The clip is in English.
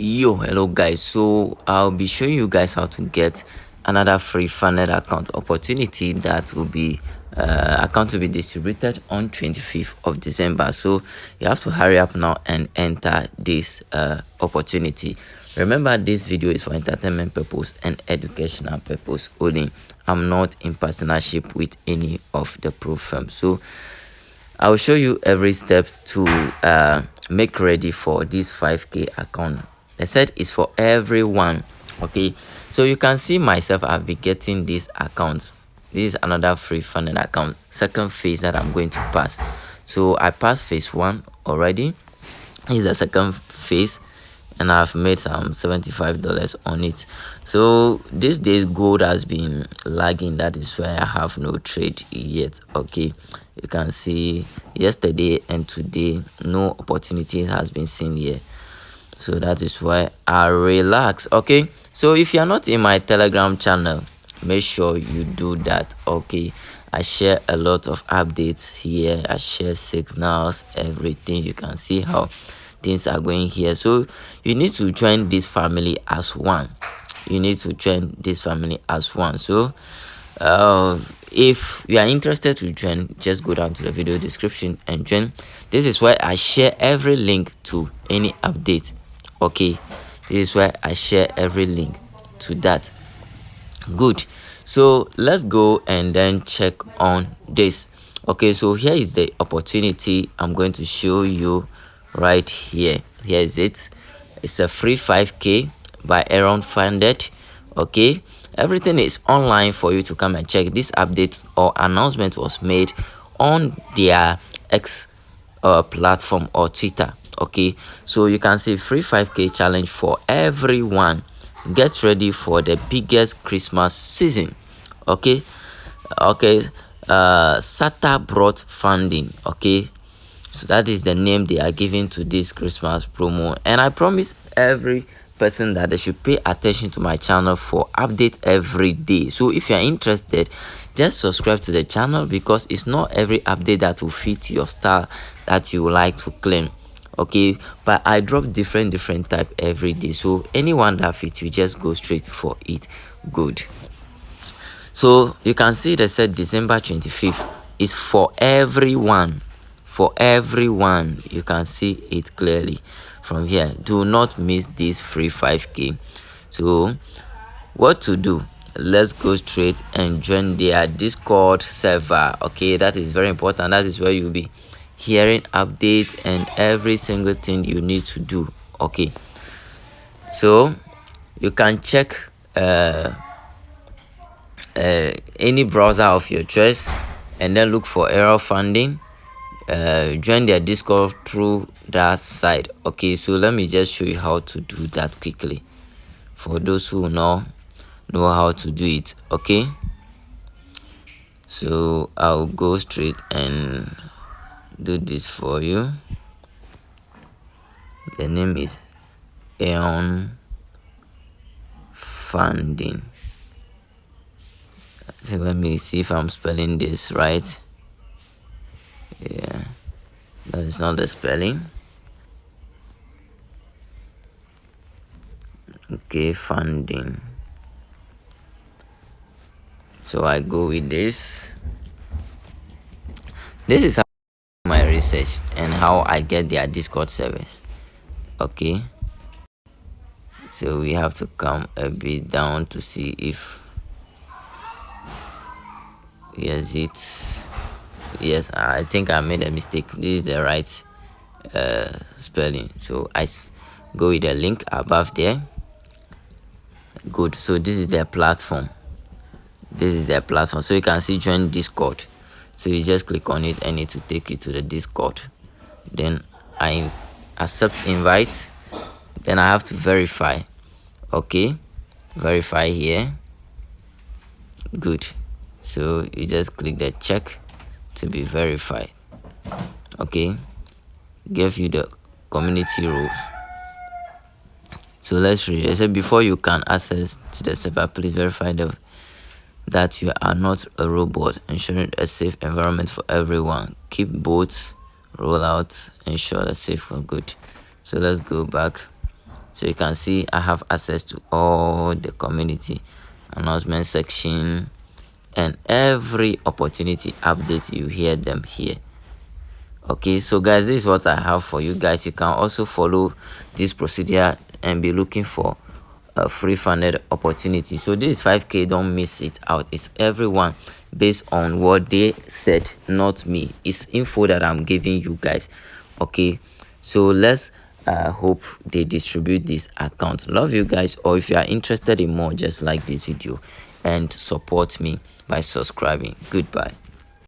Hello guys. So I'll be showing you guys how to get another free funded account opportunity that will be account will be distributed on 25th of December. So you have to hurry up now and enter this opportunity. Remember, this video is for entertainment purpose and educational purpose only. I'm not in partnership with any of the pro firms. So I'll show you every step to make ready for this 5k account. I said it's for everyone. Okay, so you can see myself, I've been getting this account. This is another free funded account, second phase that I'm going to pass. So I passed phase 1 already. This is the second phase and I've made some $75 on it. So these days gold has been lagging, that is why I have no trade yet. Okay, you can see yesterday and today no opportunity has been seen here, so that is why I relax. Okay, so if you are not in my Telegram channel, make sure you do that. Okay, I share a lot of updates here, I share signals, everything. You can see how things are going here. So you need to join this family as one. You need to join this family as one. So if you are interested to join, just go down to the video description and join. This is where I share every link to any update. Okay, this is where I share every link to that. Good, so let's go and then check on this. Okay, so here is the opportunity I'm going to show you right here. Here is it. It's a free 5k by Aaron Funded. Okay, everything is online for you to come and check. This update or announcement was made on their X platform or Twitter. Okay, so you can see free 5k challenge for everyone. Get ready for the biggest Christmas season. Okay, SATA brought funding. Okay, so that is the name they are giving to this Christmas promo, and I promise every person that they should pay attention to my channel for update every day. So if you are interested, just subscribe to the channel, because it's not every update that will fit your style that you would like to claim. Okay, but I drop different type every day, so anyone that fits you, just go straight for it. Good, so you can see they said December 25th is for everyone. For everyone, you can see it clearly from here. Do not miss this free 5k. So what to do? Let's go straight and join their Discord server. Okay, that is very important. That is where you'll be hearing updates and every single thing you need to do. Okay, so you can check any browser of your choice and then look for error funding. Join their Discord through that site. Okay, so let me just show you how to do that quickly for those who know how to do it. Okay, so I'll go straight and do this for you. The name is Aeon Funding. So let me see if I'm spelling this right. Yeah, that is not the spelling. Okay, funding. So I go with this. This is how my research and how I get their Discord service. Okay, so we have to come a bit down to see if yes, I think I made a mistake. This is the right spelling, so I go with the link above there. Good, so this is their platform. So you can see join Discord. So you just click on it and it will take you to the Discord. Then I accept invite, then I have to verify. Okay, verify here. Good, so you just click the check to be verified. Okay, give you the community rules. So let's read. I said before you can access to the server, please verify that you are not a robot, ensuring a safe environment for everyone. Keep bots roll out, ensure the safe for good. So let's go back So you can see I have access to all the community announcement section, and every opportunity update, you hear them here. Okay, so guys, this is what I have for you guys. You can also follow this procedure and be looking for a free funded opportunity. So this 5k, don't miss it out. It's everyone based on what they said, not me. It's info that I'm giving you guys. Okay, so let's hope they distribute this account. Love you guys. Or if you are interested in more, just like this video and support me by subscribing. Goodbye.